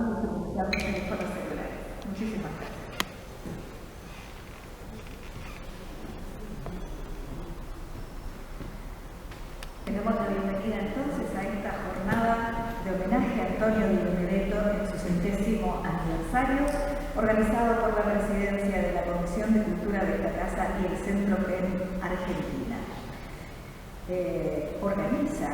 utilizar los teléfonos celulares. Muchísimas gracias. Damos la bienvenida entonces a esta jornada de homenaje a Antonio Di Benedetto en su 100º aniversario, organizado por la Presidencia de la Comisión de Cultura de esta Casa y el Centro PEN Argentina. Organiza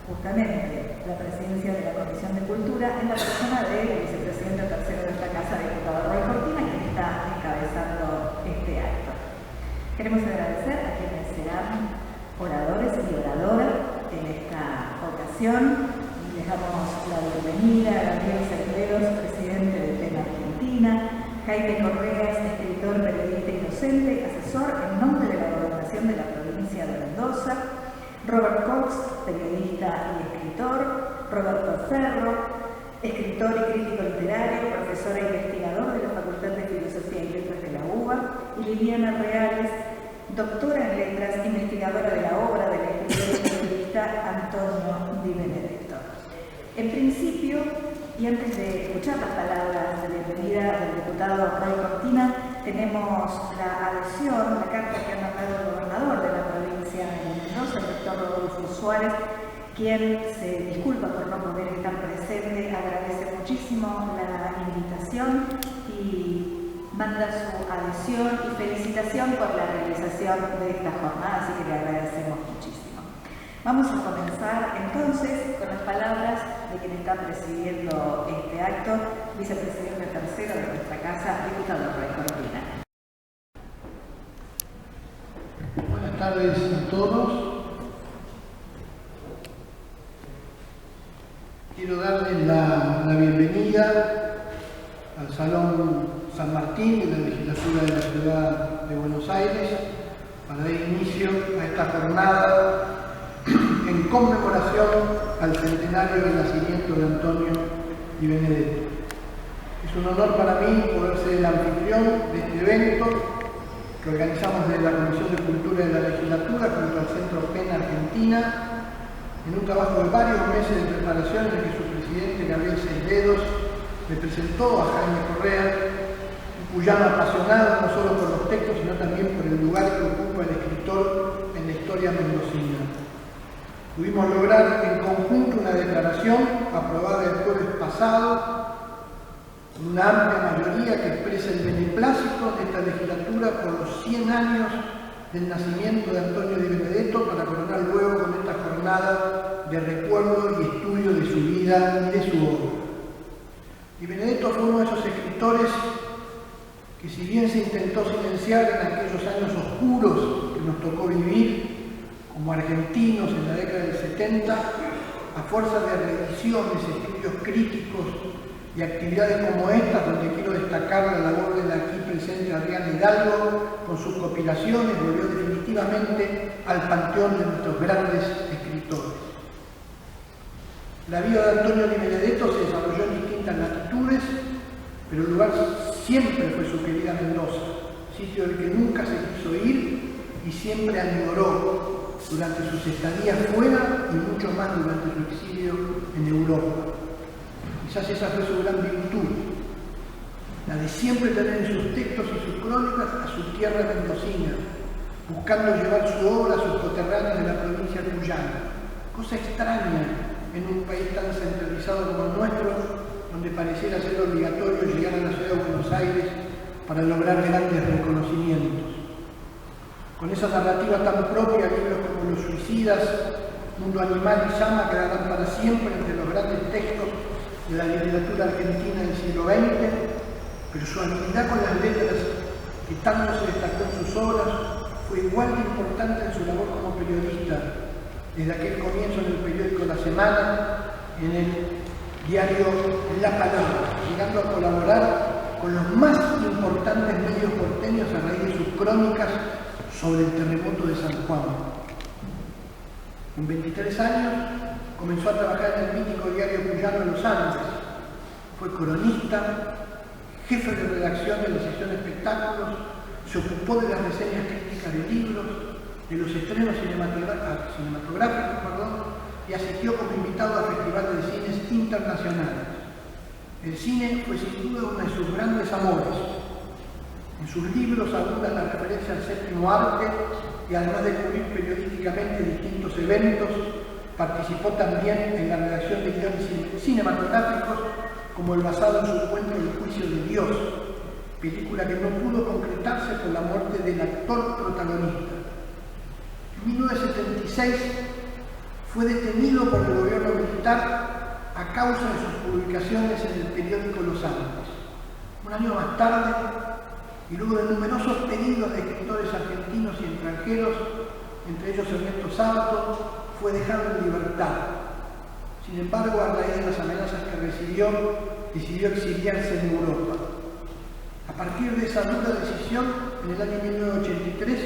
justamente la Presidencia de la Comisión de Cultura en la persona del vicepresidente tercero de esta Casa, diputado Roy Cortina, quien está encabezando este acto. Queremos agradecer a quienes serán oradores y oradoras en esta ocasión. Les damos la bienvenida a Gabriel Cerveros, presidente de PEN Argentina, Jaime Correas, escritor, periodista y docente, asesor en nombre de la Gobernación de la provincia de Mendoza, Robert Cox, periodista y escritor, Roberto Ferro, escritor y crítico literario, profesor e investigador de la Facultad de Filosofía y Letras de la UBA, y Liliana Reales, doctora en letras, investigadora de la obra del escritor y periodista Antonio Di Benedetto. En principio, y antes de escuchar las palabras de bienvenida del diputado Roy Cortina, tenemos la adhesión, la carta que ha mandado el gobernador de la provincia de Mendoza, el doctor Rodolfo Suárez, quien se disculpa por no poder estar presente, agradece muchísimo la invitación y manda su adhesión y felicitación por la realización de esta jornada, así que le agradecemos muchísimo. Vamos a comenzar entonces con las palabras de quien está presidiendo este acto, vicepresidente tercero de nuestra Casa, diputado Roy Cortina. Buenas tardes a todos. Quiero darles la bienvenida al Salón San Martín de la Legislatura de la Ciudad de Buenos Aires para dar inicio a esta jornada en conmemoración al centenario del nacimiento de Antonio Di Benedetto. Es un honor para mí poder ser el anfitrión de este evento que organizamos desde la Comisión de Cultura de la Legislatura junto al Centro PEN Argentina, en un trabajo de varios meses de preparación en el que su presidente Gabriel Cerveros me presentó a Jaime Correa, un cuyano apasionado no solo por los textos, sino también por el lugar que ocupa el escritor en la historia mendocina. Pudimos lograr en conjunto una declaración aprobada el jueves pasado, con una amplia mayoría que expresa el beneplácito de esta legislatura por los 100 años del nacimiento de Antonio Di Benedetto, para coronar luego con esta jornada de recuerdo y estudio de su vida y de su obra. Di Benedetto fue uno de esos escritores que, si bien se intentó silenciar en aquellos años oscuros que nos tocó vivir como argentinos en la década del 70, a fuerza de revisiones, estudios críticos y actividades como estas, donde quiero destacar la labor de la aquí presente Adriana Hidalgo, con sus compilaciones volvió definitivamente al panteón de nuestros grandes escritores. La vida de Antonio Di Benedetto se desarrolló en distintas latitudes, pero el lugar siempre fue su querida Mendoza, sitio del que nunca se quiso ir y siempre añoró durante sus estadías fuera y mucho más durante su exilio en Europa. Quizás esa fue su gran virtud, la de siempre tener en sus textos y sus crónicas a su tierra mendocina, buscando llevar su obra a sus coterráneos de la provincia cuyana, cosa extraña en un país tan centralizado como el nuestro, donde pareciera ser obligatorio llegar a la ciudad de Buenos Aires para lograr grandes reconocimientos. Con esa narrativa tan propia, libros como Los Suicidas, Mundo Animal y Llama quedarán para siempre entre los grandes textos de la literatura argentina del siglo XX, pero su habilidad con las letras, que tanto se destacó en sus obras, fue igual de importante en su labor como periodista, desde aquel comienzo en el periódico La Semana, en el diario La Palabra, llegando a colaborar con los más importantes medios porteños a raíz de sus crónicas sobre el terremoto de San Juan. Con 23 años comenzó a trabajar en el mítico diario cuyano Los Andes. Fue cronista, jefe de redacción de la sección de espectáculos, se ocupó de las reseñas críticas de libros, de los estrenos cinematográficos, y asistió como invitado a festivales de cines internacionales. El cine fue sin duda uno de sus grandes amores. En sus libros abunda la referencia al séptimo arte y además de cubrir periodísticamente distintos eventos, participó también en la redacción de guiones cinematográficos como el basado en su cuento El juicio de Dios, película que no pudo concretarse por la muerte del actor protagonista. En 1976 fue detenido por el gobierno militar a causa de sus publicaciones en el periódico Los Andes. Un año más tarde, y luego de numerosos pedidos de escritores argentinos y extranjeros, entre ellos Ernesto Sábato, fue dejado en libertad. Sin embargo, a raíz de las amenazas que recibió, decidió exiliarse en Europa. A partir de esa dura decisión, en el año 1983,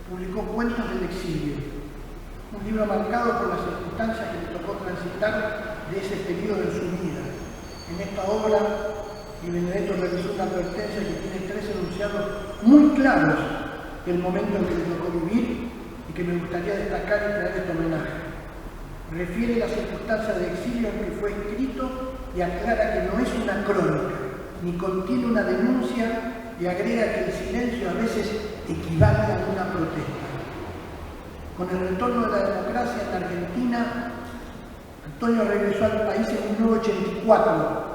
publicó Cuentos del exilio, un libro marcado por las circunstancias que le tocó transitar de ese periodo en su vida. En esta obra, Di Benedetto realizó una advertencia que tiene 3 enunciados muy claros del momento en que le tocó vivir y que me gustaría destacar y traer este homenaje. Refiere las circunstancias de exilio en que fue escrito y aclara que no es una crónica, ni contiene una denuncia, y agrega que el silencio a veces equivale a una protesta. Con el retorno de la democracia en Argentina, Antonio regresó al país en 1984.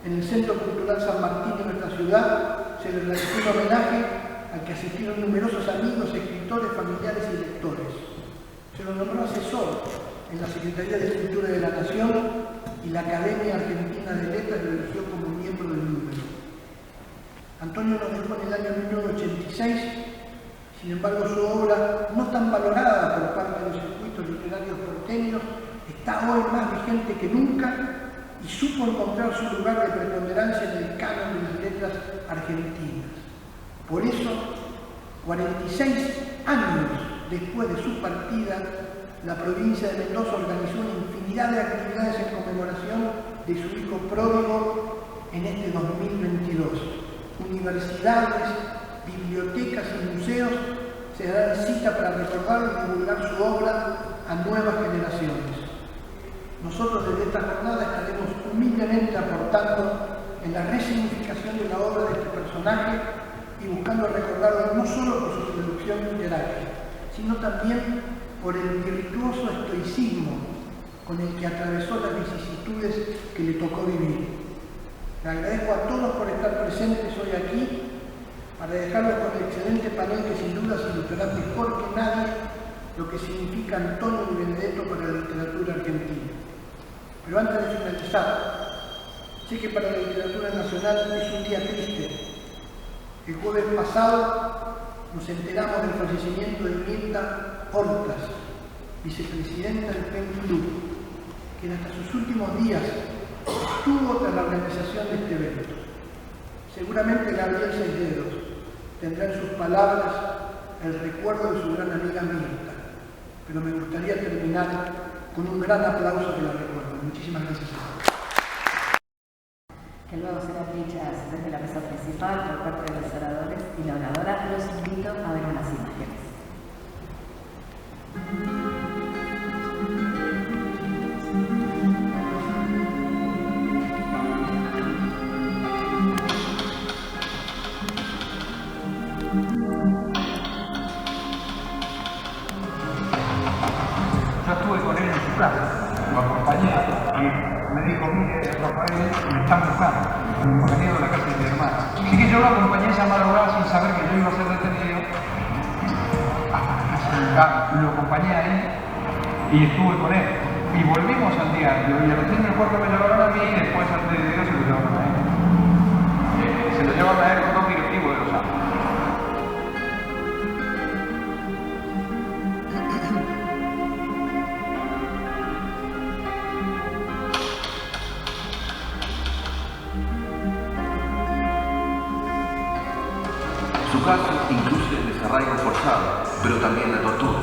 En el Centro Cultural San Martín de nuestra ciudad se le realizó un homenaje al que asistieron numerosos amigos, escritores, familiares y lectores. Se lo nombró asesor en la Secretaría de Cultura de la Nación y la Academia Argentina de Letras lo eligió como miembro del número. Antonio nos dejó en el año 1986, sin embargo su obra, no tan valorada por parte de los circuitos literarios porteños, está hoy más vigente que nunca y supo encontrar su lugar de preponderancia en el canon de las letras argentinas. Por eso, 46 años después de su partida, la provincia de Mendoza organizó una infinidad de actividades en conmemoración de su hijo pródigo en este 2022. Universidades, bibliotecas y museos se darán cita para recordar y divulgar su obra a nuevas generaciones. Nosotros desde esta jornada estaremos humildemente aportando en la resignificación de la obra de este personaje y buscando recordarlo no solo por su producción literaria, sino también por el virtuoso estoicismo con el que atravesó las vicisitudes que le tocó vivir. Le agradezco a todos por estar presentes hoy aquí para dejarlos con el excelente panel que sin duda se ilustrará mejor que nadie lo que significa Antonio Di Benedetto para la literatura argentina. Pero antes de finalizar, sé que para la literatura nacional es un día triste. El jueves pasado nos enteramos del fallecimiento de Mirta Hortas, vicepresidenta del PEN Club, quien hasta sus últimos días estuvo tras la organización de este evento. Seguramente Gabriel Seisdedos tendrá en sus palabras el recuerdo de su gran amiga Mirta, pero me gustaría terminar con un gran aplauso que la recuerdo. Muchísimas gracias a todos. Que luego serán dichas desde la mesa principal por parte de los oradores y la oradora. Los invito a ver unas imágenes. Yo estuve con él en su casa, lo acompañé y me dijo, mire, Rafael, me están buscando, porque han ido a la casa de mi hermano. Así que yo lo acompañé esa madrugada sin saber que yo iba a ser detenido hasta la casa del carro. Lo acompañé ahí y estuve con él. Y volvimos al diario y al fin del cuarto me llevaron a mí y después al diario se lo llevaron a él. Se lo llevaron a él con 2 directivos de Los Andes. Su caso incluye el desarraigo forzado, pero también la tortura,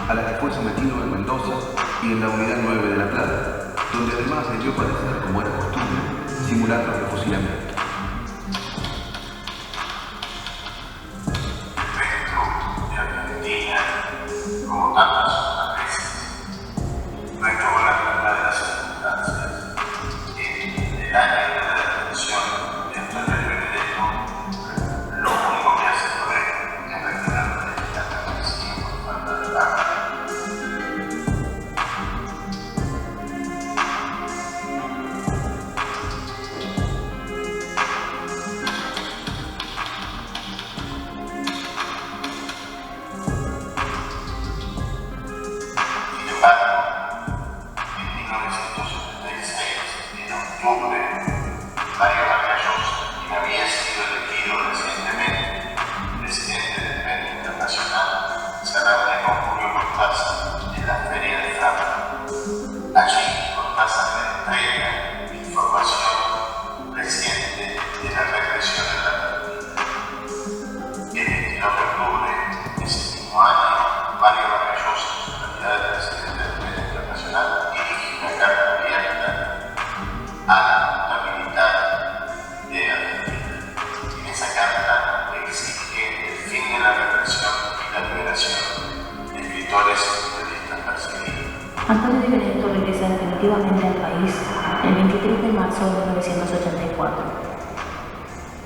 a la que fue sometido en Mendoza y en la Unidad 9 de La Plata, donde además debió padecer, como era costumbre, simulacros de fusilamiento. De Argentina, como tantas otras veces, no hay que volar la de las circunstancias. En el año de Antonio Di Benedetto regresa definitivamente al país el 23 de marzo de 1984.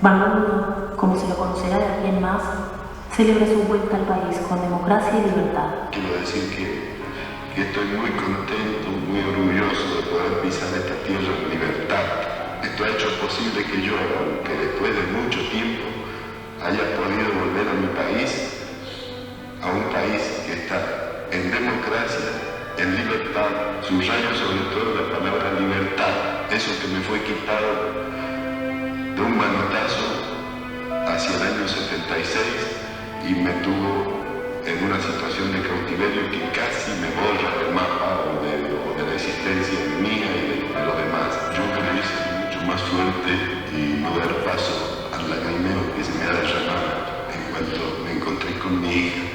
Bangamuno, como se lo conocerá de aquí en más, celebra su vuelta al país con democracia y libertad. Quiero decir que estoy muy contento, muy orgulloso de poder pisar esta tierra en libertad. Esto ha hecho posible que yo, aunque después de mucho tiempo, haya podido volver a mi país, a un país que está en democracia, en libertad, subrayo sobre todo la palabra libertad, eso que me fue quitado de un manotazo hacia el año 76 y me tuvo en una situación de cautiverio que casi me borra del mapa o de la existencia mía y de los demás. Yo creí ser mucho más fuerte y no dar paso al lagrimeo que se me ha derramado en cuanto me encontré con mi hija.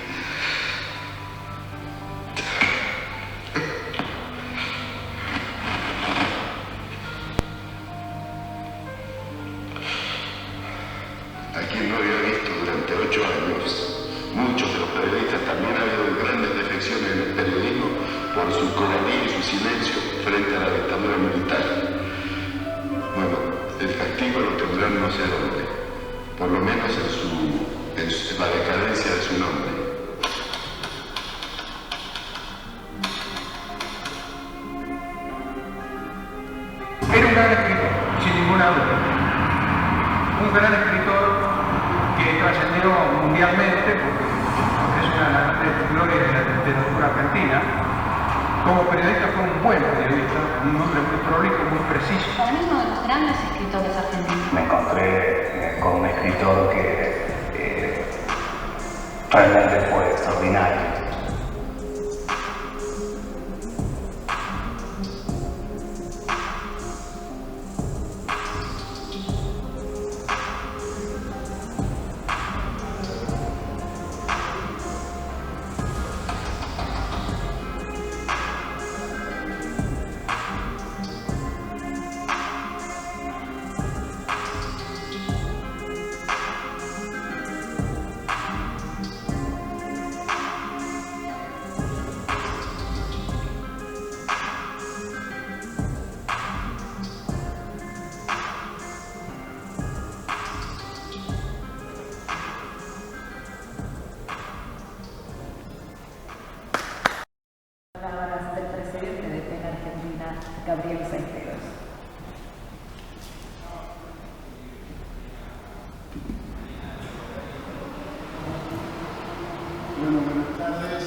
A quien no había visto durante 8 años, muchos de los periodistas también ha habido grandes defecciones en el periodismo por su cobardía y su silencio frente a la dictadura militar. Bueno, el castigo lo tendrán no sé dónde, por lo menos en la decadencia de su nombre. Era un gran escritor, sin ninguna duda. Un gran escritor que trascendió mundialmente porque es una de las grandes glorias de la literatura argentina. Como periodista fue un buen periodista, un hombre muy prolijo, muy preciso. Para mí es uno de los grandes escritores argentinos. Me encontré con un escritor que realmente fue extraordinario. Palabras del presidente de PEN Argentina, Gabriel Sainteros. Bueno, buenas tardes.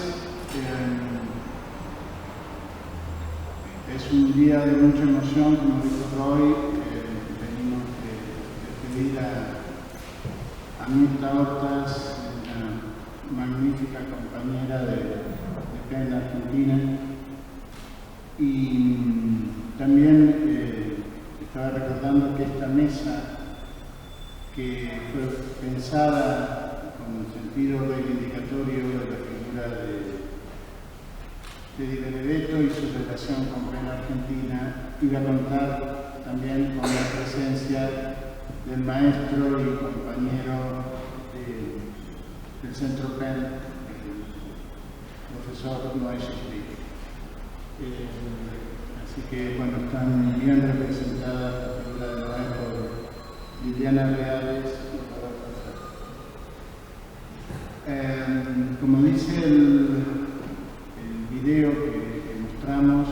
Es un día de mucha emoción, como dijo Roy. Venimos de pedir a Mirta Hortas, una magnífica compañera de PEN Argentina. Y también estaba recordando que esta mesa, que fue pensada con un sentido reivindicatorio de la figura de Di Benedetto y su relación con PEN Argentina, iba a contar también con la presencia del maestro y compañero del Centro PEN, el profesor Noé Shakespeare. Así que, bueno, están bien representadas la figura de Noé por Liliana Reales y Roberto Ferrer. Como dice el video que mostramos,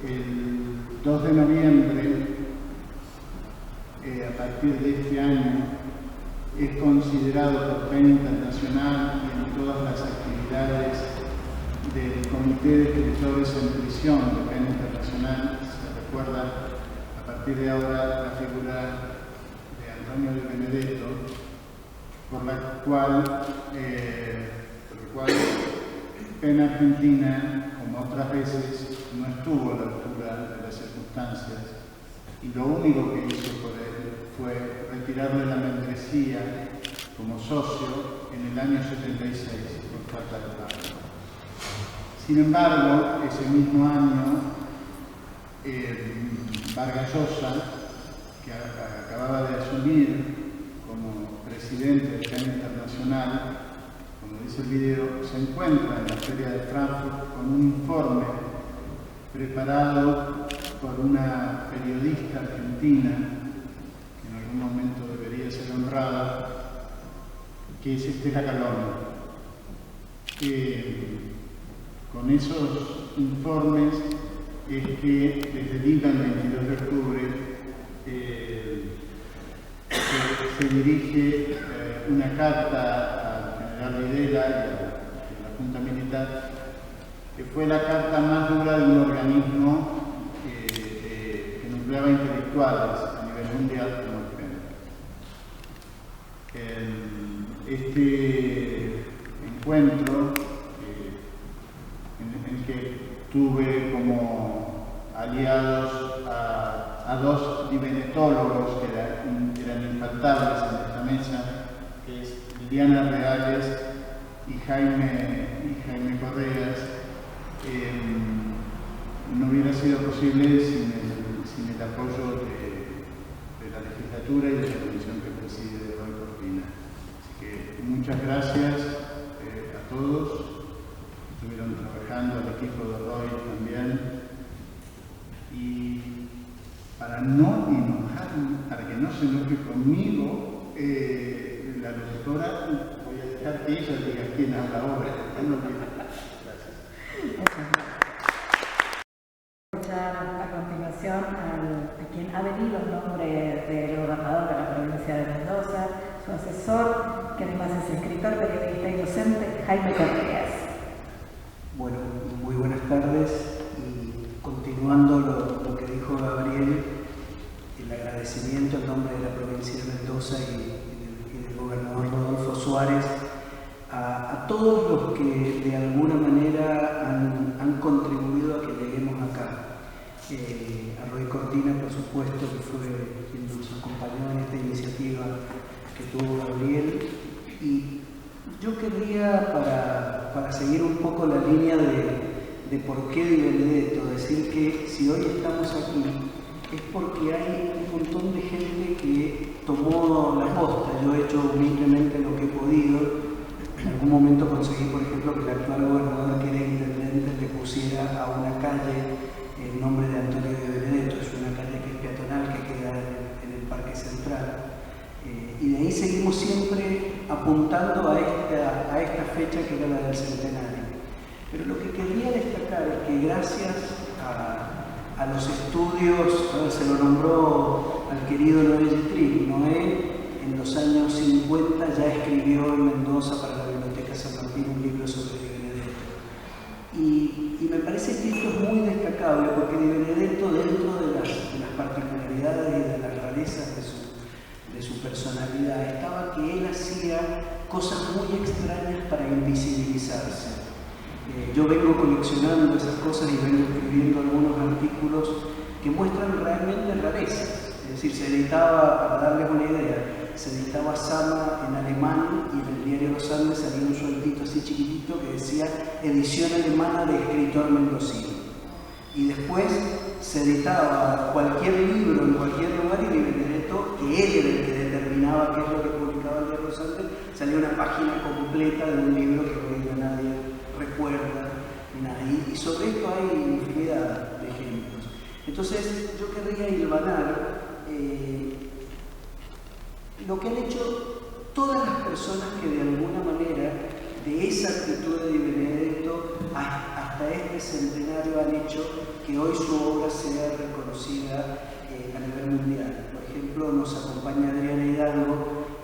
el 2 de noviembre, a partir de este año, es considerado por PEN Internacional y en todas las actividades del Comité de Escritores en Prisión de PEN Internacional. Se recuerda a partir de ahora la figura de Antonio Di Benedetto, por la cual PEN Argentina, como otras veces, no estuvo a la altura de las circunstancias y lo único que hizo por él fue retirarle la membresía como socio en el año 76 por falta de pago. Sin embargo, ese mismo año, Vargas Llosa, que acababa de asumir como presidente del PEN Internacional, como dice el video, se encuentra en la Feria de Frankfurt con un informe preparado por una periodista argentina, que en algún momento debería ser honrada, que es Estela Calón. Con esos informes es que desde el INTA el 22 de octubre se dirige una carta al general Videla y a la Junta Militar, que fue la carta más dura de un organismo que nucleaba intelectuales a nivel mundial como el PEN. Este encuentro en el que tuve como aliados a dos divinetólogos que eran infaltables en esta mesa, que es Liliana Reales y Jaime Correas. No hubiera sido posible sin el apoyo de la legislatura y de la comisión que preside Roy Cortina. Así que muchas gracias a todos. Estuvieron trabajando, al equipo de Roy también. Y para no enojarme, para que no se enoje conmigo, la locutora, voy a dejar que ella diga quién habla ahora. Escuchar a continuación a quien ha venido en nombre del gobernador de la provincia de Mendoza, su asesor, que además es escritor, periodista y docente, Jaime Correas. Bueno, muy buenas tardes, y continuando lo que dijo Gabriel, el agradecimiento en nombre de la provincia de Mendoza y del gobernador Rodolfo Suárez a todos los que de alguna manera han contribuido a que lleguemos acá. A Roy Cortina, por supuesto, que fue quien nos acompañó en esta iniciativa que tuvo Gabriel. Y yo querría, para seguir un poco la línea de por qué Di Benedetto, decir que si hoy estamos aquí es porque hay un montón de gente que tomó la posta. Yo he hecho humildemente lo que he podido. En algún momento conseguí, por ejemplo, que el actual gobernador, que era intendente, le pusiera a una calle el nombre de Antonio Di Benedetto. Es una calle que es peatonal, que queda en el Parque Central. Y de ahí seguimos siempre apuntando a esta fecha, que era la del centenario. Pero lo que quería destacar es que gracias a los estudios, se lo nombró al querido Noé Getrin. Noé en los años 50 ya escribió en Mendoza para la Biblioteca San Martín un libro sobre Di Benedetto. Y me parece que esto es muy destacable, porque Di Benedetto, dentro de las particularidades y de las rarezas de su personalidad, estaba que él hacía cosas muy extrañas para invisibilizarse. Yo vengo coleccionando esas cosas y vengo escribiendo algunos artículos que muestran realmente rarezas. Es decir, se editaba, para darles una idea, se editaba Sama en alemán, y en el diario Los Andes salía un sueltito así chiquitito que decía edición alemana de escritor mendocino. Y después se editaba cualquier libro en cualquier lugar, y Di Benedetto, que él era el que determinaba qué es lo que publicaba el diario Los Andes, salía una página completa de un libro que hoy nadie recuerda, y sobre esto hay infinidad de ejemplos. Entonces yo querría hilvanar lo que han hecho todas las personas que de alguna manera de esa actitud de Di Benedetto hasta este centenario han hecho que hoy su obra sea reconocida a nivel mundial. Por ejemplo, nos acompaña Adriana Hidalgo,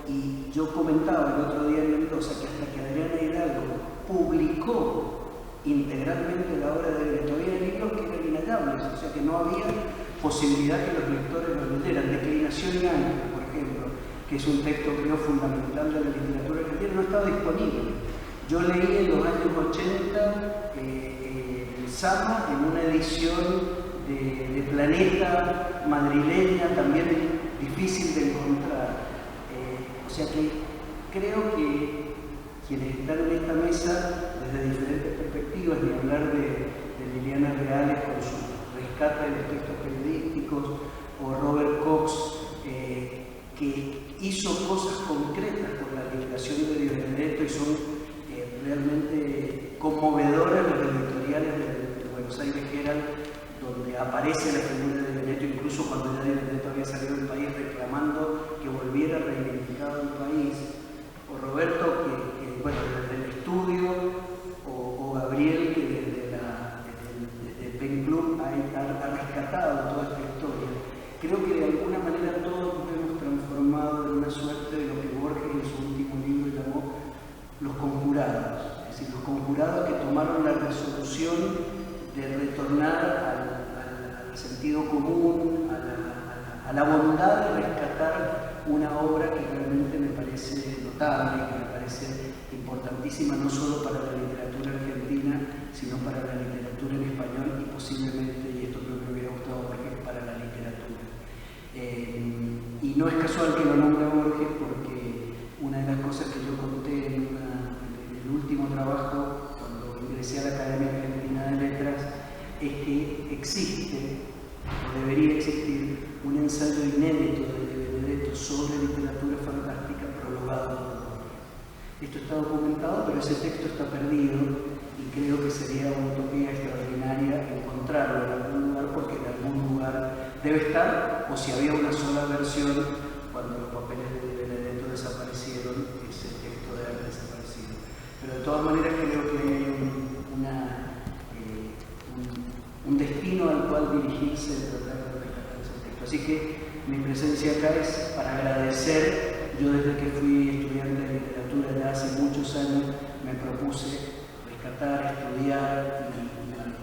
y yo comentaba el otro día en Mendoza que hasta que Adriana Hidalgo publicó integralmente la obra de Benedetto había libros que eran inhallables, o sea que no había posibilidad que los lectores lo leyeran. Declinación y Ángel, por ejemplo, que es un texto creo fundamental de la literatura argentina, no estaba disponible. Yo leí en los años 80 el Sama en una edición de Planeta madrileña, también difícil de encontrar. O sea que creo que quienes están en esta mesa desde diferentes perspectivas, ni hablar de Liliana Reales con su rescate de los textos periodísticos, o Robert Cox, que hizo cosas concretas por la liberación de Di Benedetto, y son realmente conmovedoras las editoriales de Buenos Aires Herald donde aparece la figura de Benedetto, incluso cuando ya Benedetto había salido del país reclamando que volviera reivindicado el país, o Roberto, que bueno, desde el estudio, o Gabriel, que desde el Pen Club ha rescatado toda esta historia. Creo que de alguna manera todos nos hemos transformado en una suerte de lo que Borges en su último libro llamó los conjurados, es decir, los conjurados que tomaron la resolución de retornar al sentido común, a la bondad de rescatar una obra que realmente me parece notable, que me parece importantísima no solo para la literatura argentina, sino para la literatura en español y posiblemente, y esto creo que me hubiera gustado a Borges, para la literatura. Y no es casual que lo nombre Borges, porque una de las cosas que yo conté en el último trabajo, cuando ingresé a la Academia Argentina de Letras, es que existe, o debería existir, un ensayo inédito de Benedetto sobre literatura fantástica prologado por Borges. Esto está documentado, pero ese texto está perdido y creo que sería una utopía extraordinaria encontrarlo en algún lugar, porque en algún lugar debe estar, o si había una sola versión, cuando los papeles de Benedetto desaparecieron, ese texto debe haber desaparecido. Pero de todas maneras creo que hay un destino al cual dirigirse de tratar de rescatar ese texto. Así que mi presencia acá es para agradecer. Yo desde que fui estudiante de literatura ya hace muchos años me propuse rescatar, estudiar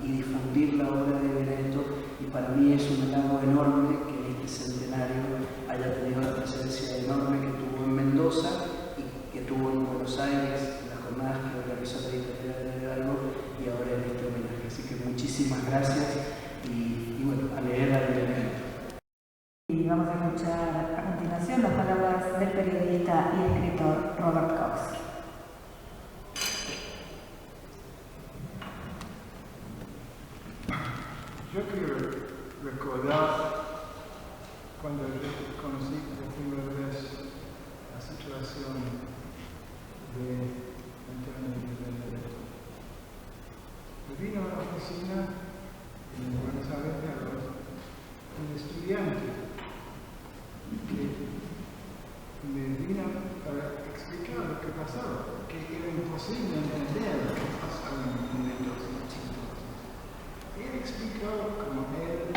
y difundir la obra de Benedetto, y para mí es un halago enorme que en este centenario haya tenido la presencia enorme que tuvo en Mendoza y que tuvo en Buenos Aires, en las jornadas que organizó la editorial de Hidalgo y ahora en este homenaje. Así que muchísimas gracias y bueno, a leer a Benedetto. Y vamos a escuchar a continuación las palabras del periodista y escritor Robert Cox. Yo quiero recordar cuando conocí por primera vez la situación de Antonio Benedetto. Me vino a la oficina en Buenos Aires un estudiante que me vino para explicar lo que pasaba, que era imposible entender lo que pasaba en Mendoza. Él explicó cómo él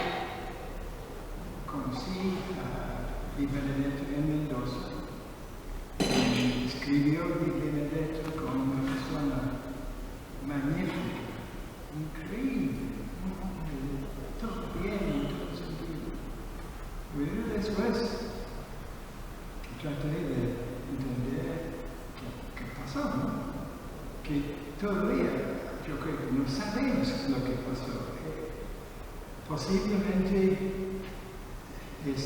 conocía a Di Benedetto en Mendoza y escribió Di Benedetto como una persona magnífica, increíble, todo bien en todo sentido. Pero después traté de entender qué pasó, ¿no? Que todavía yo creo que no sabemos lo que pasó. Posiblemente es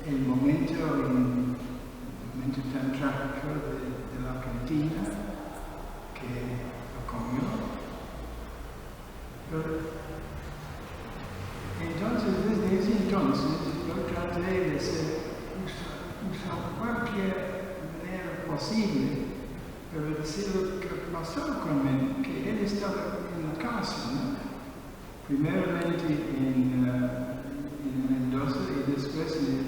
el momento tan trágico de la Argentina que lo comió. Pero entonces, desde ese entonces, yo traté de usar cualquier manera posible para decir lo que pasó con él, que él estaba en la cárcel, ¿no? Primeramente en Mendoza y después en el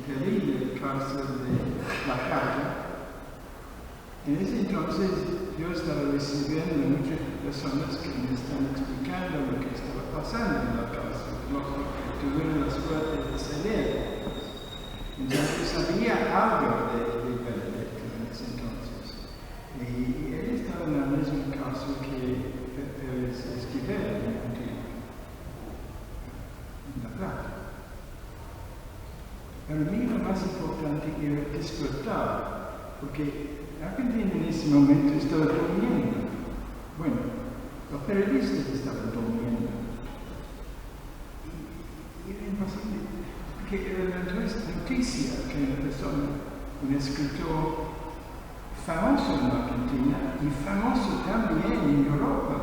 terrible cárcel de La Plata. En ese entonces yo estaba recibiendo a muchas personas que me están explicando lo que estaba pasando en la cárcel, lo que tuvieron la suerte de salir. Entonces sabía algo de Benedetto en ese entonces. Y él estaba en la misma cárcel que Pérez Esquivel en La Plata. Para mí lo más importante era disfrutar, porque Argentina en ese momento estaba durmiendo. Bueno, los periodistas estaban durmiendo. Y era imposible, porque era la noticia que una persona, un escritor famoso en Argentina y famoso también en Europa,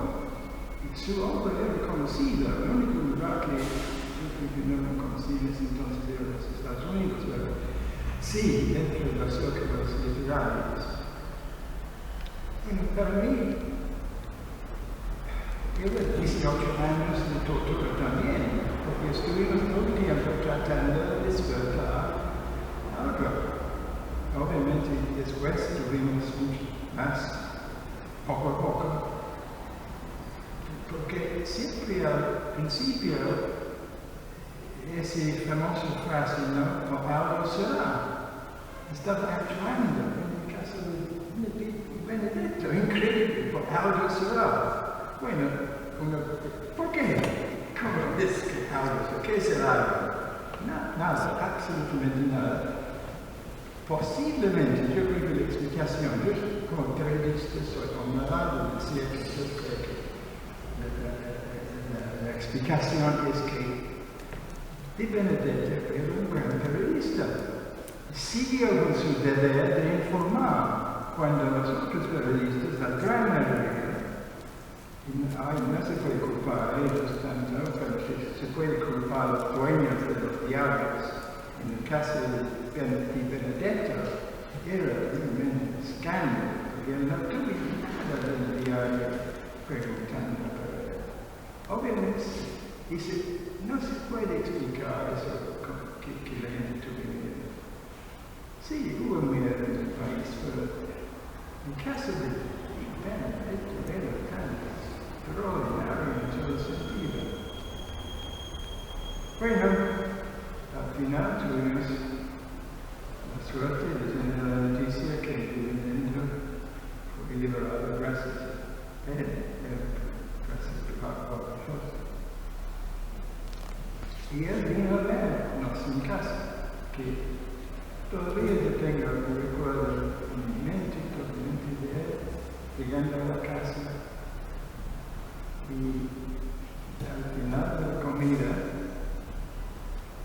su obra era conocida. El único lugar que yo creo que no era conocido entonces era los Estados Unidos, pero sí, dentro de los círculos literarios. Bueno, para mí, yo de 18 años de tortura también. estuvimos todo el tiempo tratando de despertar algo. Obviamente después tuvimos más, poco a poco, porque siempre al principio esa famosa frase, ¿no? Por algo será. Estaba actuando en el caso de Benedetto, increíble, por algo será. Bueno, ¿por qué? ¿Cómo es que algo será? ¿Qué será? Nada, absolutamente nada. Posiblemente, yo creo que la explicación, yo como periodista soy honrado de decir que yo creo que la explicación es que Di Benedetto era un gran periodista. Siguió con su deber de informar cuando los otros periodistas, la gran mayoría, no se puede culpar a ellos tanto, pero se puede culpar a los dueños de los diarios. En el caso de Benedetto, era un escándalo, porque él no tuvo nada del diario preguntando. Obviamente, no se puede explicar eso que la gente tuvo miedo. Sí, hubo miedo en el país, pero en el caso de Benedetto era tan extraordinario en todo sentido. Bueno, al final tuvimos la suerte de tener la noticia que Benedetto fue liberado gracias a él, gracias a vosotros. Y él vino a vernos en casa, que todavía yo tengo un recuerdo en mi mente, totalmente de él, llegando a la casa. Y al final de la comida,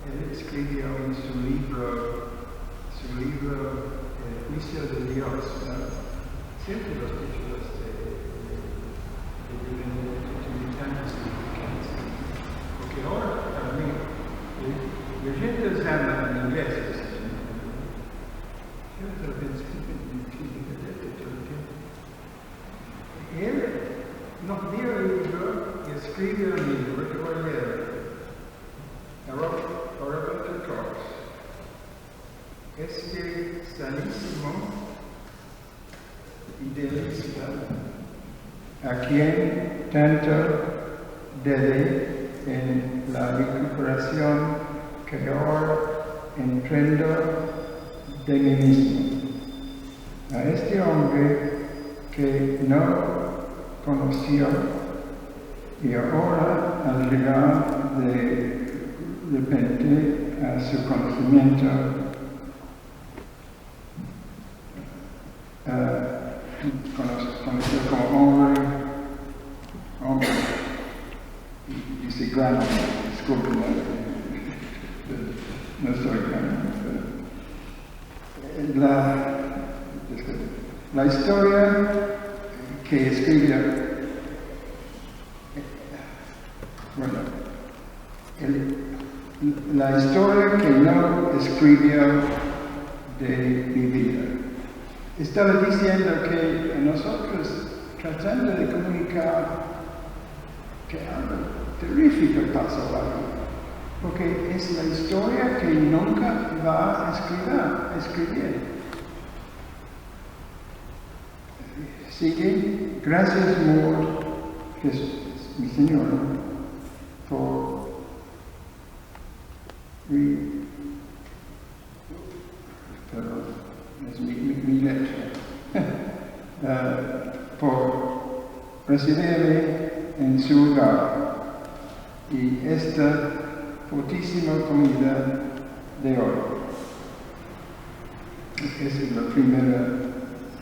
él escribió en su libro El juicio de Dios, ¿no? Siempre los títulos de tantos significantes. Porque ahora, para mí, la gente habla en inglés. Yo de repente todo el tiempo. Él nos dio el libro y escribió el libro que voy a leer. Roberto Cox. Este sanísimo idealista a quien tanto debe en la recuperación que ahora emprendo de mí mismo. A este hombre que no conoció y ahora al llegar de repente a su conocimiento conoció como hombre y dice grano, disculpen, no soy grano. La historia que escribió, la historia que no escribió de mi vida. Estaba diciendo que nosotros tratando de comunicar que algo terrífico pasó algo, porque es la historia que nunca va a escribir. Sigue, gracias Lord Jesús, mi Señor, por es mi letra, por recibirme en su hogar y esta fortísima comida de hoy. Esa es la primavera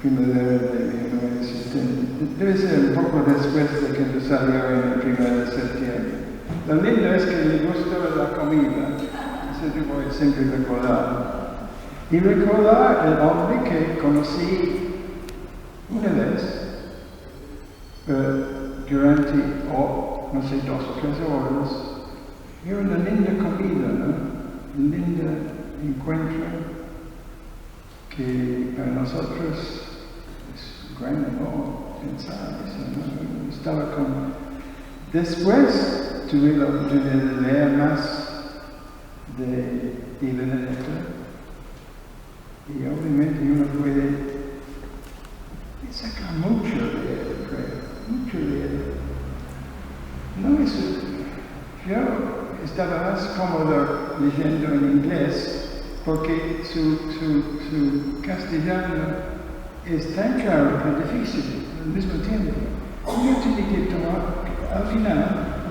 de 1970. Debe ser un poco después de que salió en el 1 de septiembre. Lo lindo es que me gustó la comida, eso te voy a siempre recordar. Y recordar el hombre que conocí una vez durante, no sé, 2 o 3 horas. Era una linda comida, ¿no? Un lindo encuentro que para nosotros es un gran honor pensar eso, ¿no? Estaba con... Después tuve la oportunidad de leer más de Di Benedetto, y obviamente uno puede sacar mucho de él, mucho de él. No es, yo estaba más cómodo leyendo en inglés porque su castellano es tan claro, tan difícil al mismo tiempo. Yo tenía que tomar, al final,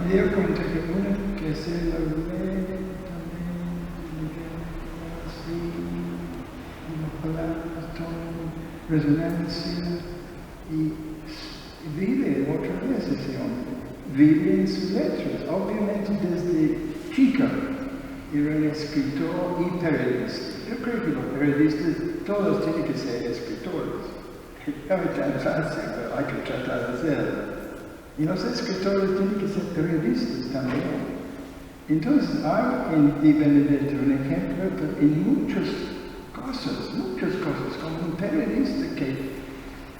me dio cuenta que uno que se lo lee también, así, y las palabras toman resonancia, y vive otra vez ese hombre, vive en sus letras, obviamente desde chico. Era un escritor y periodista. Yo creo que los periodistas todos tienen que ser escritores. No es tan fácil, pero hay que tratar de hacerlo. Y los escritores tienen que ser periodistas también. Entonces hay en Di Benedetto un ejemplo en muchas cosas, como un periodista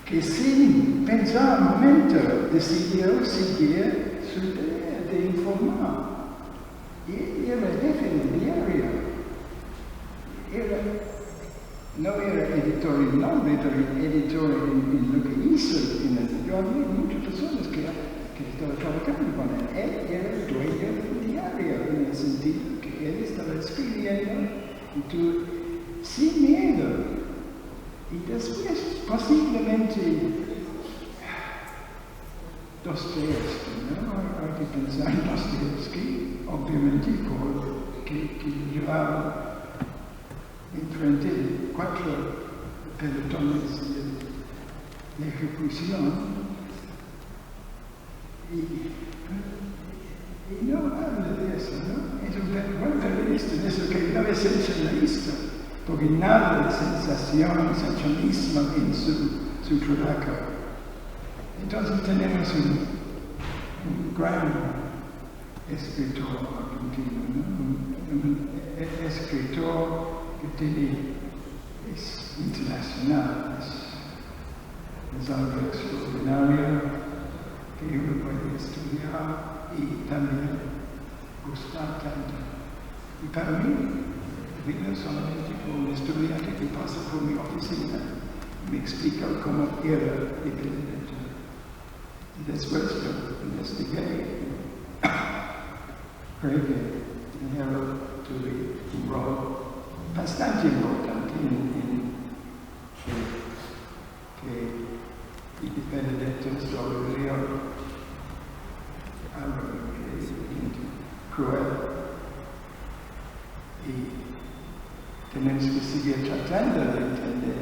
que sin pensar un momento decidió seguir su idea de informar. Y era jefe del diario. No era editor en nombre, pero editor en lo que hizo. Yo hablé con muchas personas que estaban trabajando con él. Él era el dueño del diario, en el sentido que él estaba escribiendo y tú, sin miedo. Y después, posiblemente, Dostoyevsky, ¿no? Hay que pensar en Dostoyevsky, obviamente, que llevaba enfrente de 4 pelotones de ejecución y no habla de eso, ¿no? Es un buen periodista, de eso que no es sensacionalista, porque nada de sensación, sensacionalismo en su trabajo. Entonces tenemos un gran escritor argentino, ¿no? Un escritor que es internacional, es algo extraordinario que uno puede estudiar y también gustar tanto. Y para mí, vino solamente como un estudiante que pasa por mi oficina y me explica cómo era Di Benedetto. Y después yo investigué. Creo que el Herald tuve un rol bastante importante en que Di Benedetto sobrevivió algo que es cruel. Y tenemos que seguir tratando de entender.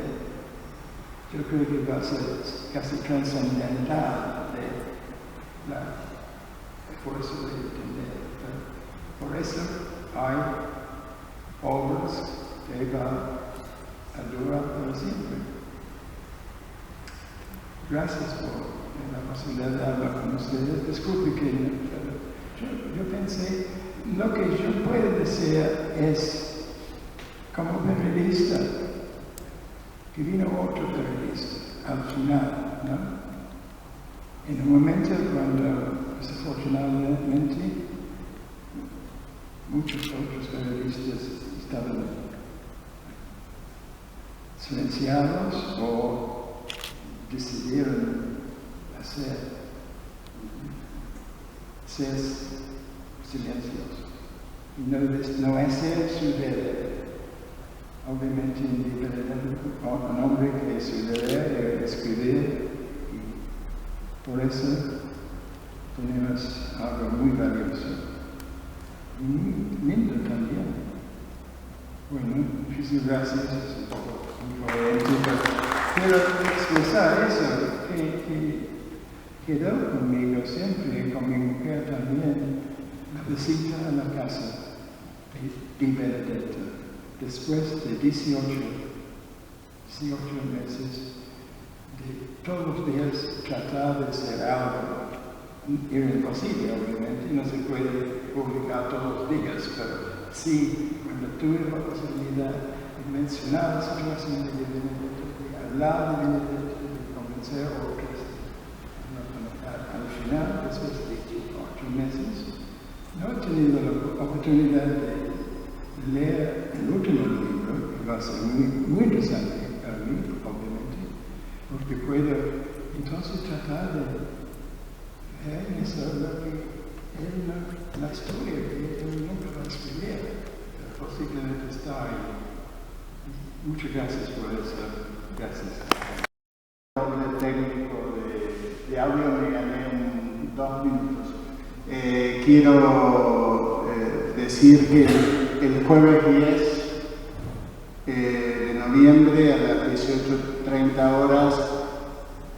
Yo creo que va a ser casi trascendental de la fuerza de entender. Por eso hay obras que van a durar para siempre. Gracias por la posibilidad de hablar con ustedes. Disculpe que yo pensé, lo que yo puedo decir es, como periodista, que vino otro periodista al final, ¿no? En un momento cuando, desafortunadamente, muchos otros periodistas estaban silenciados o decidieron ser silenciosos. Y no hacer su deber. Obviamente, un hombre que su deber era escribir, y por eso tenemos algo muy valioso. Y muy lindo también. Bueno, muchísimas gracias. Es un poco incoherente, pero expresar eso que quedó conmigo siempre, con mi mujer también, la visita a la casa de Di Benedetto, después de 18 meses, de todos los días tratar de ser algo. Era imposible, obviamente, no se puede publicar todos los días, pero sí, cuando tuve la posibilidad de mencionar la situación de Benedetto, de hablar de Benedetto, de convencer a otros, al final, después de 8 meses, no he tenido la oportunidad de leer el último libro, que va a ser muy interesante para mí, obviamente, porque puedo entonces tratar de ver eso, lo que es la historia que él nunca va a escribir. Posiblemente está ahí. Muchas gracias por eso. Gracias. El técnico de audio me gané 2 minutos. Quiero decir que el jueves 10 de noviembre a las 18:30 horas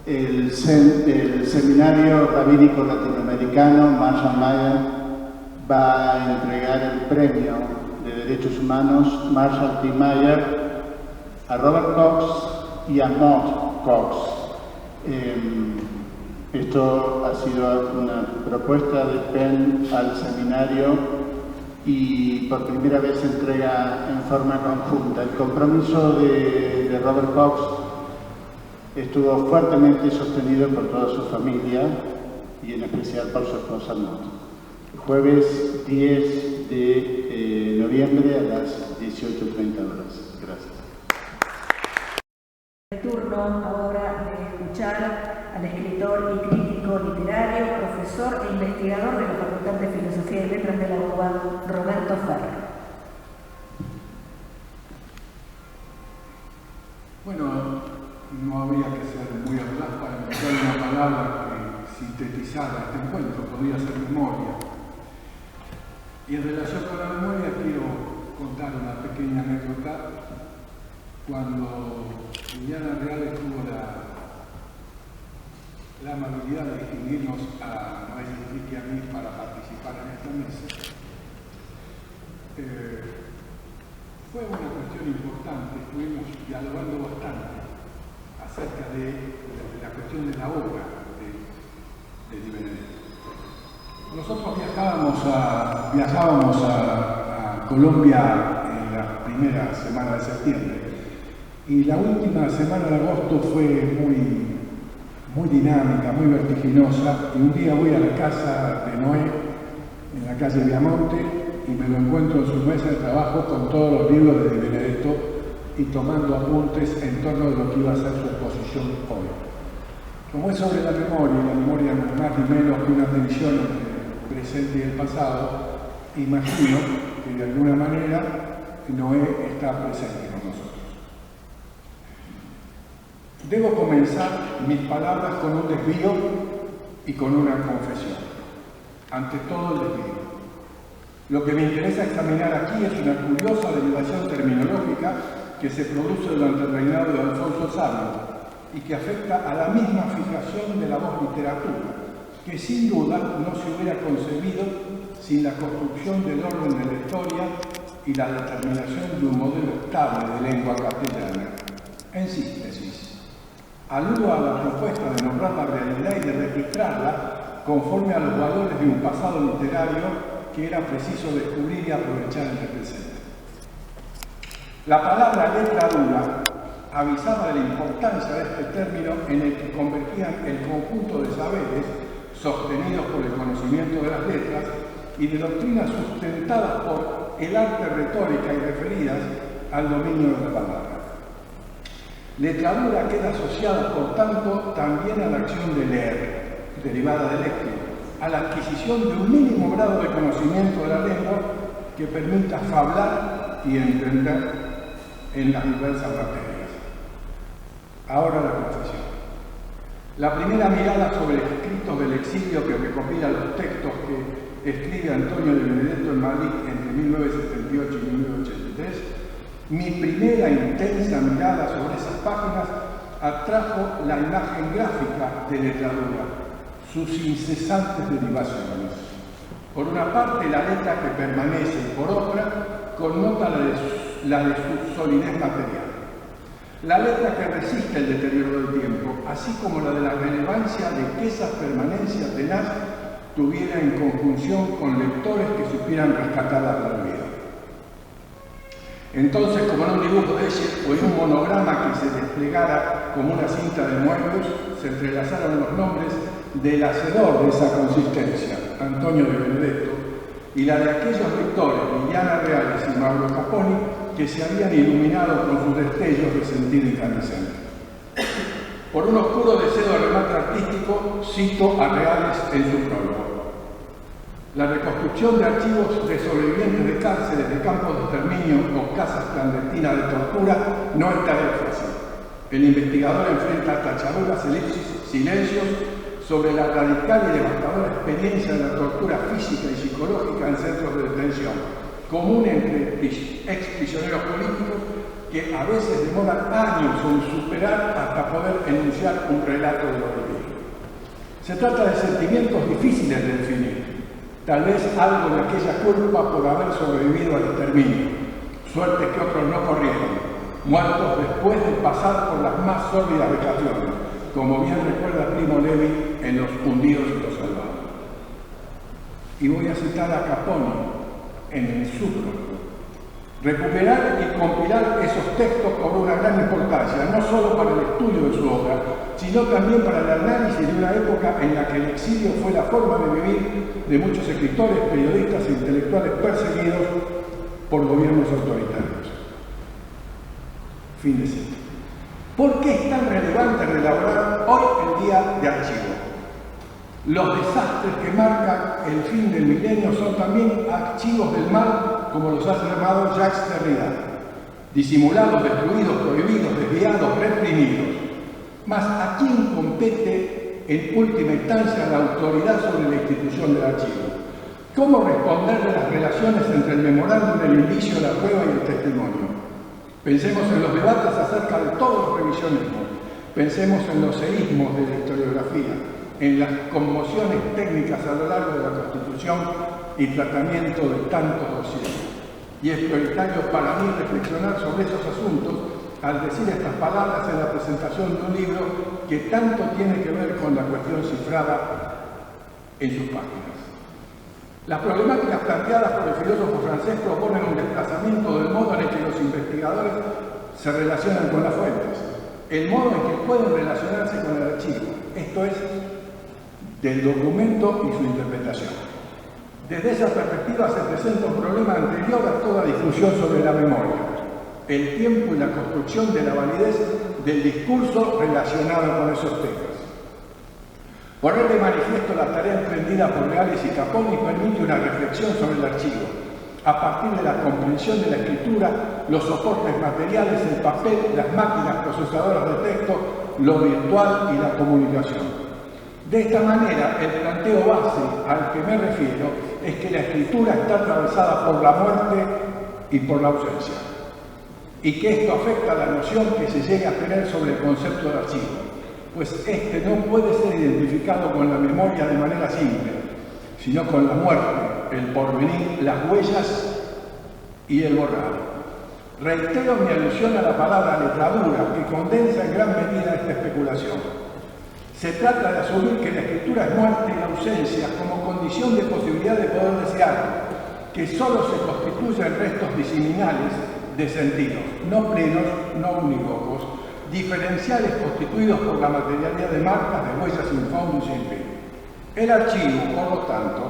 el Seminario Rabínico Latinoamericano Marshall Mayer va a entregar el premio de Derechos Humanos Marshall T. Mayer a Robert Cox y a Mort Cox. Esto ha sido una propuesta de PEN al seminario y por primera vez se entrega en forma conjunta. El compromiso de Robert Cox estuvo fuertemente sostenido por toda su familia y en especial por su esposa Mort. Jueves 10 de noviembre a las 18:30 horas. Gracias. El turno ahora de escuchar al escritor y crítico literario, profesor e investigador de la Facultad de Filosofía y Letras de la UBA, Roberto Ferrer. Bueno, no habría que ser muy audaz para encontrar una palabra que sintetizara este encuentro, podría ser memoria. Y en relación con la memoria quiero contar una pequeña anécdota. Cuando Liliana Real tuvo la amabilidad de distinguirnos a Noel Enrique y a mí para participar en esta mesa, fue una cuestión importante. Estuvimos dialogando bastante acerca de la cuestión de la obra de Di Benedetto. Nosotros viajábamos a Colombia en la primera semana de septiembre y la última semana de agosto fue muy dinámica, muy vertiginosa, y un día voy a la casa de Noé en la calle Viamonte y me lo encuentro en su mesa de trabajo con todos los libros de Di Benedetto y tomando apuntes en torno de lo que iba a ser su exposición hoy. Como es sobre la memoria no es más ni menos que una tensión entre el presente y el pasado, imagino que de alguna manera Noé está presente con nosotros. Debo comenzar mis palabras con un desvío y con una confesión. Ante todo el desvío. Lo que me interesa examinar aquí es una curiosa derivación terminológica que se produce durante el reinado de Alfonso Sabio y que afecta a la misma fijación de la voz literatura, que sin duda no se hubiera concebido sin la construcción del orden de la historia y la determinación de un modelo estable de lengua castellana. En síntesis, aludo a la propuesta de nombrar la realidad y de registrarla conforme a los valores de un pasado literario que era preciso descubrir y aprovechar en el presente. La palabra letra dura avisaba de la importancia de este término en el que convergían el conjunto de saberes sostenidos por el conocimiento de las letras y de doctrinas sustentadas por el arte retórica y referidas al dominio de la palabra. Letradura queda asociada, por tanto, también a la acción de leer, derivada de lectio, a la adquisición de un mínimo grado de conocimiento de la lengua que permita fablar y entender en las diversas materias. Ahora la confesión. La primera mirada sobre escritos del exilio que recopila los textos que escribe Antonio de Benedetto en Madrid entre 1978 y 1983, mi primera intensa mirada sobre esas páginas atrajo la imagen gráfica de letradura, sus incesantes derivaciones. Por una parte, la letra que permanece y por otra, connota la de su solidez material. La letra que resiste el deterioro del tiempo, así como la de la relevancia de que esa permanencia tenaz tuviera en conjunción con lectores que supieran rescatarla del olvido. Entonces, como en un dibujo de ese o en un monograma que se desplegara como una cinta de muertos, se entrelazaron los nombres del hacedor de esa consistencia, Antonio de Benedetto, y la de aquellos lectores, Liliana Reales y Mauro Caponi, que se habían iluminado con sus destellos de sentido incandescente. Por un oscuro deseo de remate artístico, cito a Reales en su prólogo. La reconstrucción de archivos de sobrevivientes de cárceles, de campos de exterminio o casas clandestinas de tortura no es tarea fácil. El investigador enfrenta tachadoras elipsis, silencios sobre la radical y devastadora experiencia de la tortura física y psicológica en centros de detención, común entre exprisioneros políticos que a veces demoran años en superar hasta poder enunciar un relato de lo vivido. Se trata de sentimientos difíciles de definir, tal vez algo de aquella culpa por haber sobrevivido al exterminio, suerte que otros no corrieron, muertos después de pasar por las más sórdidas vejaciones, como bien recuerda Primo Levi en Los hundidos y los salvados. Y voy a citar a Caponi en su prólogo. Recuperar y compilar esos textos cobró una gran importancia, no solo para el estudio de su obra, sino también para el análisis de una época en la que el exilio fue la forma de vivir de muchos escritores, periodistas e intelectuales perseguidos por gobiernos autoritarios. Fin de cita. ¿Por qué es tan relevante relaborar hoy el día de archivo? Los desastres que marcan el fin del milenio son también archivos del mal, como los ha llamado Jacques Derrida. Disimulados, destruidos, prohibidos, desviados, reprimidos. Mas ¿a quién compete en última instancia la autoridad sobre la institución del archivo? ¿Cómo responder de las relaciones entre el memorándum, el indicio, la prueba y el testimonio? Pensemos en los debates acerca de todos los revisionismos. Pensemos en los seísmos de la historiografía, en las conmociones técnicas a lo largo de la Constitución y tratamiento de tantos dossiers. Y es prioritario para mí reflexionar sobre esos asuntos al decir estas palabras en la presentación de un libro que tanto tiene que ver con la cuestión cifrada en sus páginas. Las problemáticas planteadas por el filósofo francés proponen un desplazamiento del modo en el que los investigadores se relacionan con las fuentes, el modo en que pueden relacionarse con el archivo, esto es, del documento y su interpretación. Desde esa perspectiva se presenta un problema anterior a toda discusión sobre la memoria, el tiempo y la construcción de la validez del discurso relacionado con esos temas. Poner de manifiesto la tarea emprendida por Reales y Caponi permite una reflexión sobre el archivo, a partir de la comprensión de la escritura, los soportes materiales, el papel, las máquinas procesadoras de texto, lo virtual y la comunicación. De esta manera, el planteo base al que me refiero es que la escritura está atravesada por la muerte y por la ausencia, y que esto afecta a la noción que se llega a tener sobre el concepto de archivo, pues este no puede ser identificado con la memoria de manera simple, sino con la muerte, el porvenir, las huellas y el borrado. Reitero mi alusión a la palabra letradura, que condensa en gran medida esta especulación. Se trata de asumir que la escritura es muerte y ausencia como condición de posibilidad de poder desear, que solo se constituyen restos diseminales de sentidos, no plenos, no unívocos, diferenciales constituidos por la materialidad de marcas, de huellas sin fondo y sin fin. El archivo, por lo tanto,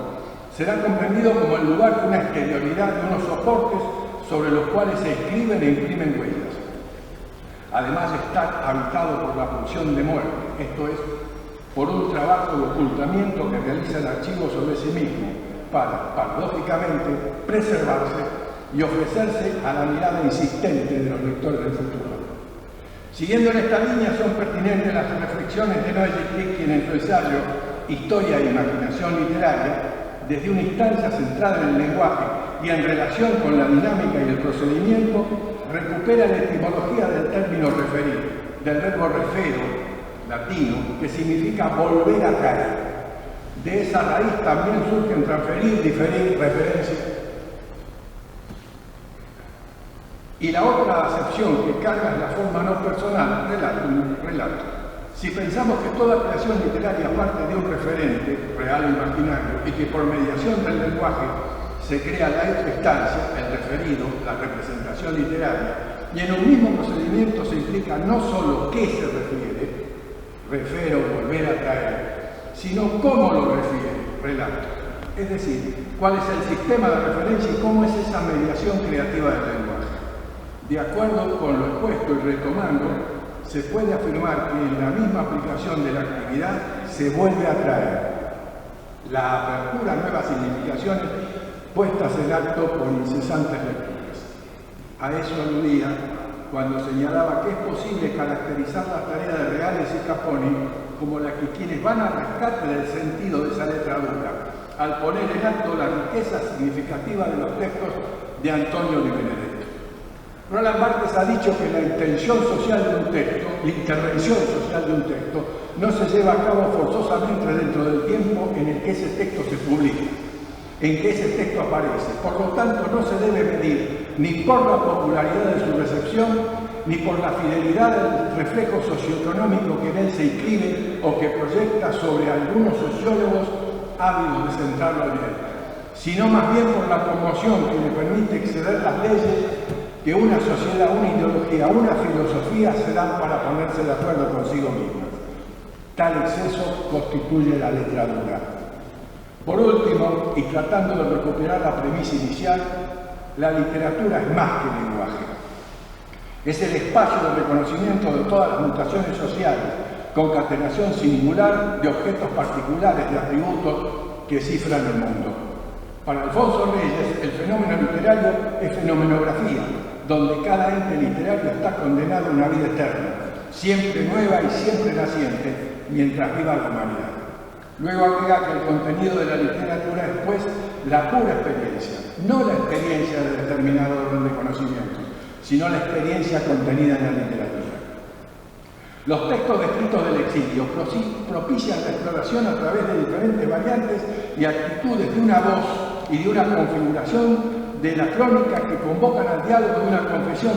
será comprendido como el lugar de una exterioridad de unos soportes sobre los cuales se escriben e imprimen huellas. Además de estar habitado por la pulsión de muerte, esto es, por un trabajo de ocultamiento que realiza el archivo sobre sí mismo para, paradójicamente, preservarse y ofrecerse a la mirada insistente de los lectores del futuro. Siguiendo en esta línea, son pertinentes las reflexiones de Noé Lichtenstein en su ensayo Historia e Imaginación Literaria, desde una instancia centrada en el lenguaje y en relación con la dinámica y el procedimiento, recupera la etimología del término referir, del verbo refero, latino, que significa volver a caer. De esa raíz también surgen transferir, diferir, referencia. Y la otra acepción que carga es la forma no personal, relato. Si pensamos que toda creación literaria parte de un referente, real o imaginario, y que por mediación del lenguaje se crea la instancia, el referido, la representación literaria, y en un mismo procedimiento se implica no solo qué se refiere, refero, volver a traer, sino cómo lo refiere, relato. Es decir, cuál es el sistema de referencia y cómo es esa mediación creativa del lenguaje. De acuerdo con lo expuesto y retomando, se puede afirmar que en la misma aplicación de la actividad se vuelve a traer la apertura a nuevas significaciones puestas en acto por incesantes lecturas. A eso aludía cuando señalaba que es posible caracterizar la tarea de Reales y Caponi como la que quienes van a rescate del sentido de esa letra dura, al poner en acto la riqueza significativa de los textos de Antonio Di Benedetto. Roland Barthes ha dicho que la intención social de un texto, la intervención social de un texto, no se lleva a cabo forzosamente dentro del tiempo en el que ese texto se publica, en que ese texto aparece. Por lo tanto, no se debe medir ni por la popularidad de su recepción, ni por la fidelidad del reflejo socioeconómico que en él se inscribe o que proyecta sobre algunos sociólogos ávidos de centrarlo en él, sino más bien por la promoción que le permite exceder las leyes que una sociedad, una ideología, una filosofía se dan para ponerse de acuerdo consigo mismas. Tal exceso constituye la letra dura. Por último, y tratando de recuperar la premisa inicial, la literatura es más que lenguaje. Es el espacio de reconocimiento de todas las mutaciones sociales, concatenación singular de objetos particulares, de atributos que cifran el mundo. Para Alfonso Reyes, el fenómeno literario es fenomenografía, donde cada ente literario está condenado a una vida eterna, siempre nueva y siempre naciente, mientras viva la humanidad. Luego agrega que el contenido de la literatura es, pues, la pura experiencia, no la experiencia de determinado orden de conocimientos, sino la experiencia contenida en la literatura. Los textos descritos del exilio propician la exploración a través de diferentes variantes y actitudes de una voz y de una configuración de la crónica que convocan al diálogo de una confesión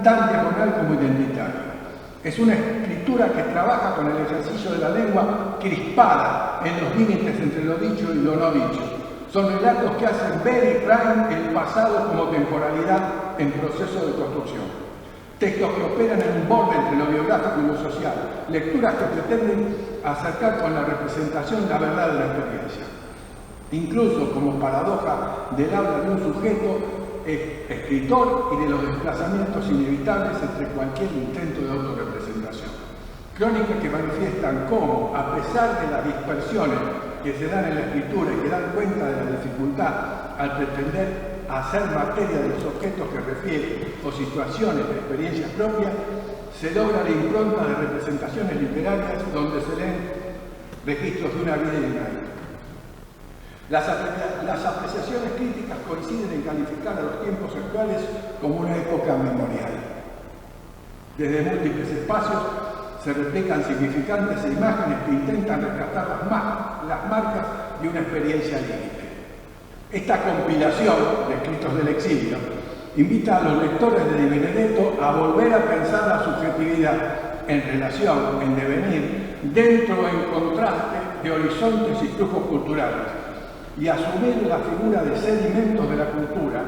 tan diagonal como identitaria. Es una escritura que trabaja con el ejercicio de la lengua crispada en los límites entre lo dicho y lo no dicho. Son relatos que hacen ver y traen el pasado como temporalidad en proceso de construcción. Textos que operan en un borde entre lo biográfico y lo social. Lecturas que pretenden acercar con la representación la verdad de la experiencia. Incluso como paradoja del habla de un sujeto escritor y de los desplazamientos inevitables entre cualquier intento de autorrepresentación. Crónicas que manifiestan cómo, a pesar de las dispersiones que se dan en la escritura y que dan cuenta de la dificultad al pretender hacer materia de los objetos que refiere o situaciones de experiencias propias, se logra la impronta de representaciones literarias donde se leen registros de una vida y de una vida. Las apreciaciones críticas coinciden en calificar a los tiempos actuales como una época memorial. Desde múltiples espacios se replican significantes e imágenes que intentan rescatar las marcas de una experiencia límite. Esta compilación de escritos del exilio invita a los lectores de Di Benedetto a volver a pensar la subjetividad en relación, en devenir, dentro o en contraste de horizontes y flujos culturales, y asumir la figura de sedimentos de la cultura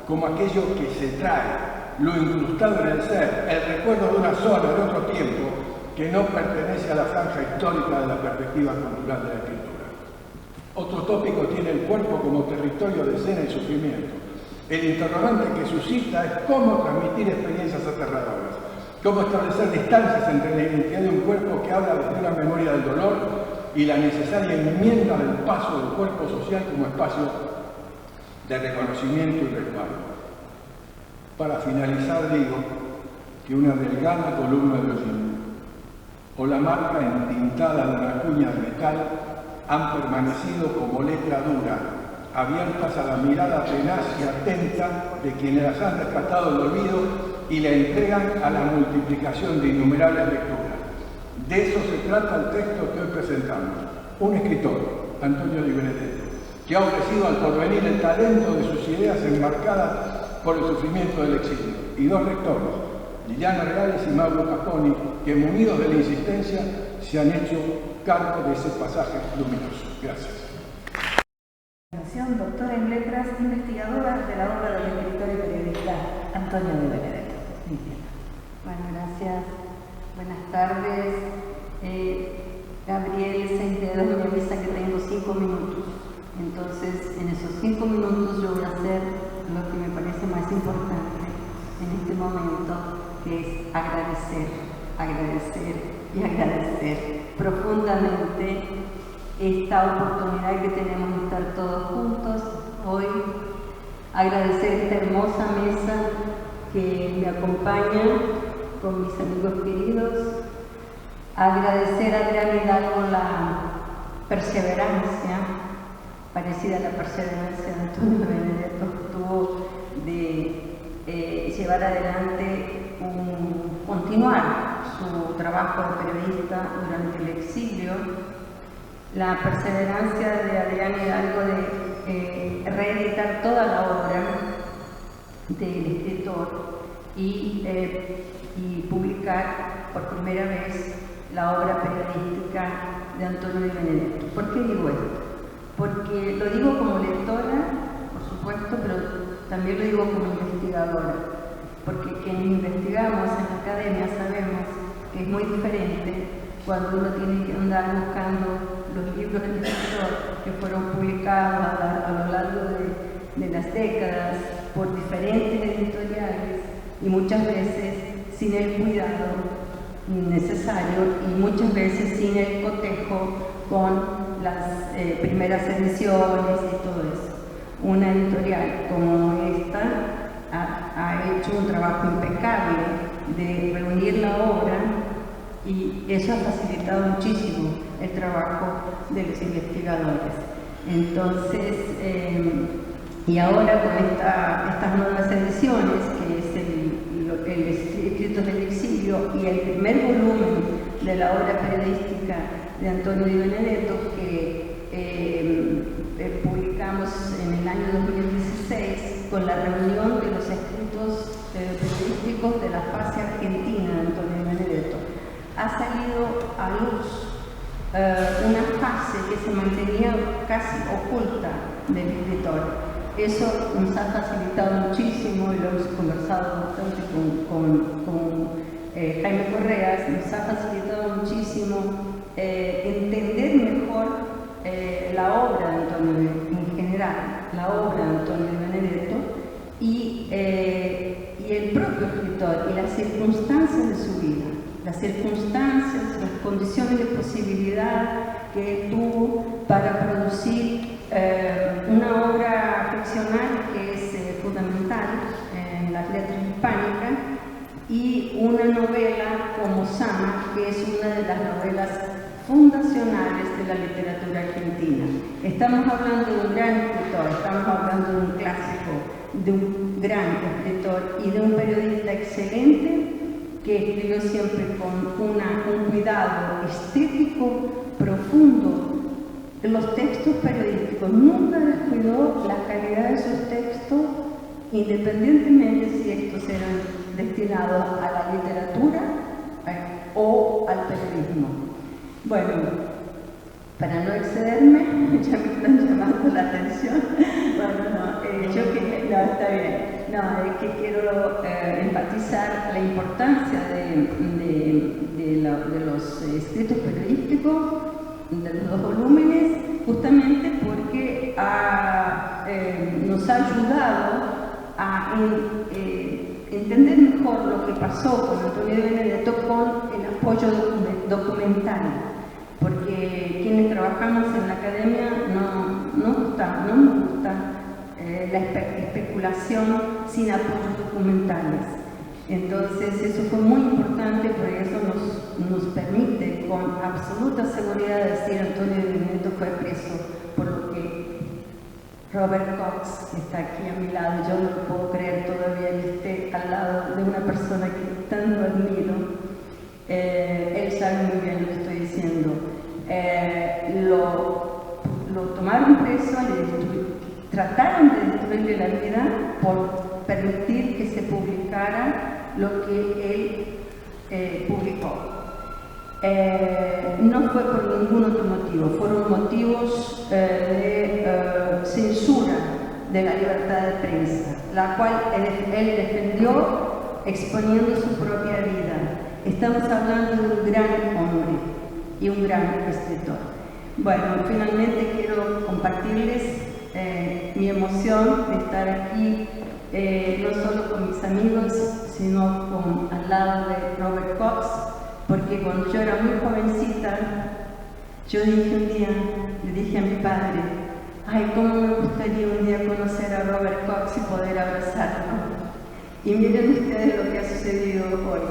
como aquello que se trae, lo incrustado en el ser, el recuerdo de una zona, de otro tiempo, que no pertenece a la franja histórica de la perspectiva cultural de la escritura. Otro tópico tiene el cuerpo como territorio de escena y sufrimiento. El interrogante que suscita es cómo transmitir experiencias aterradoras, cómo establecer distancias entre la identidad de un cuerpo que habla desde una memoria del dolor y la necesaria enmienda del paso del cuerpo social como espacio de reconocimiento y respaldo. Para finalizar digo que una delgada columna de hollín o la marca entintada de una cuña de metal han permanecido como letra dura, abiertas a la mirada tenaz y atenta de quienes las han rescatado del olvido y la entregan a la multiplicación de innumerables lecturas. De eso se trata el texto que hoy presentamos. Un escritor, Antonio Di Benedetto, que ha ofrecido al porvenir el talento de sus ideas enmarcadas por el sufrimiento del exilio, y dos lectores, Liliana Reales y Mauro Caponi, que munidos de la insistencia se han hecho cargo de ese pasaje luminoso. Gracias. Doctora en Letras, investigadora de la obra del escritor y periodista Antonio Di Benedetto. Bueno, gracias. Buenas tardes. Gabriel Seis Dedos me avisa que tengo 5 minutos. Entonces, en esos 5 minutos yo voy a hacer lo que me parece más importante en este momento, que es agradecer, agradecer y agradecer profundamente esta oportunidad que tenemos de estar todos juntos hoy, agradecer esta hermosa mesa que me acompaña con mis amigos queridos, agradecer a Adrián Hidalgo la perseverancia, parecida a la perseverancia de Antonio Benedetto, tuvo de llevar adelante continuar su trabajo de periodista durante el exilio, la perseverancia de Adrián Hidalgo de reeditar toda la obra del escritor y publicar por primera vez la obra periodística de Antonio de Benedetto. ¿Por qué digo esto? Porque lo digo como lectora, por supuesto, pero también lo digo como investigadora, porque quienes investigamos en la academia sabemos que es muy diferente cuando uno tiene que andar buscando los libros del escritor que fueron publicados a lo largo de las décadas por diferentes editoriales y muchas veces sin el cuidado necesario y muchas veces sin el cotejo con las primeras ediciones y todo eso. Una editorial como esta ha hecho un trabajo impecable de reunir la obra y eso ha facilitado muchísimo el trabajo de los investigadores. Entonces, y ahora con estas nuevas ediciones, que es el Escritos del Exilio y el primer volumen de la obra periodística de Antonio de Benedetto, que publicamos en el año 2016 con la reunión de los escritos periodísticos de la fase argentina de Antonio de Benedetto, ha salido a luz una fase que se mantenía casi oculta del escritor. Eso nos ha facilitado muchísimo y lo hemos conversado bastante con Jaime Correas, nos ha facilitado muchísimo entender mejor la obra de Antonio, en general, la obra de Antonio de Benedetto y el propio escritor y las circunstancias de su vida, las circunstancias, las condiciones de posibilidad que él tuvo para producir una obra ficcional que es fundamental en las letras hispánicas y una novela como Sama, que es una de las novelas fundacionales de la literatura argentina. Estamos hablando de un gran escritor, estamos hablando de un clásico, de un gran escritor y de un periodista excelente que escribió siempre con un cuidado estético profundo. Los textos periodísticos nunca descuidó la calidad de sus textos, independientemente si estos eran destinados a la literatura o al periodismo. Bueno, para no excederme, ya me están llamando la atención. Bueno, está bien. No, es que quiero enfatizar la importancia de los escritos periodísticos, de los 2 volúmenes, justamente porque nos ha ayudado a entender mejor lo que pasó con Antonio de Benedetto con el apoyo documental, porque quienes trabajamos en la academia no nos gusta la especulación sin apoyos documentales. Entonces eso fue muy importante porque eso nos permite con absoluta seguridad decir Antonio de Benedetto fue preso por lo que Robert Cox, que está aquí a mi lado, yo no lo puedo creer todavía que esté al lado de una persona que tanto admiro. Él sabe muy bien lo que estoy diciendo. Lo tomaron preso, trataron de destruirle la vida por permitir que se publicara lo que él publicó. No fue por ningún otro motivo, fueron motivos de censura de la libertad de prensa, la cual él defendió exponiendo su propia vida. Estamos hablando de un gran hombre y un gran escritor. Bueno, finalmente quiero compartirles mi emoción de estar aquí, no solo con mis amigos, sino al lado de Robert Cox, porque cuando yo era muy jovencita, yo dije un día, le dije a mi padre, ay, cómo me gustaría un día conocer a Robert Cox y poder abrazarlo. Y miren ustedes lo que ha sucedido hoy.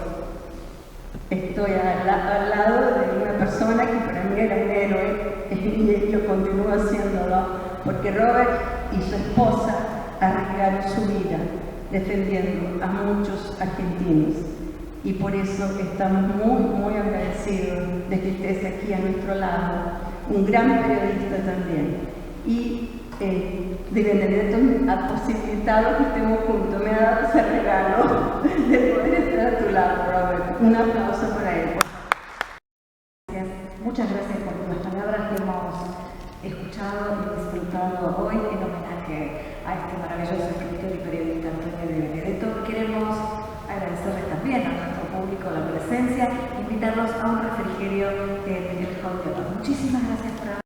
Estoy al lado de una persona que para mí era un héroe y yo continúo haciéndolo, porque Robert y su esposa arriesgaron su vida defendiendo a muchos argentinos. Y por eso estamos muy agradecidos de que estés aquí a nuestro lado, un gran periodista también. Y de Benedetto ha posibilitado que estemos juntos, me ha dado ese regalo de poder estar a tu lado, Robert. Un aplauso para él. Muchas gracias por las palabras que hemos escuchado y disfrutado hoy en homenaje a este maravilloso escritor y periodista Antonio de Benedetto. Queremos agradecerles también a nuestro público la presencia, invitarlos a un refrigerio en el hall de honor. Muchísimas gracias por haber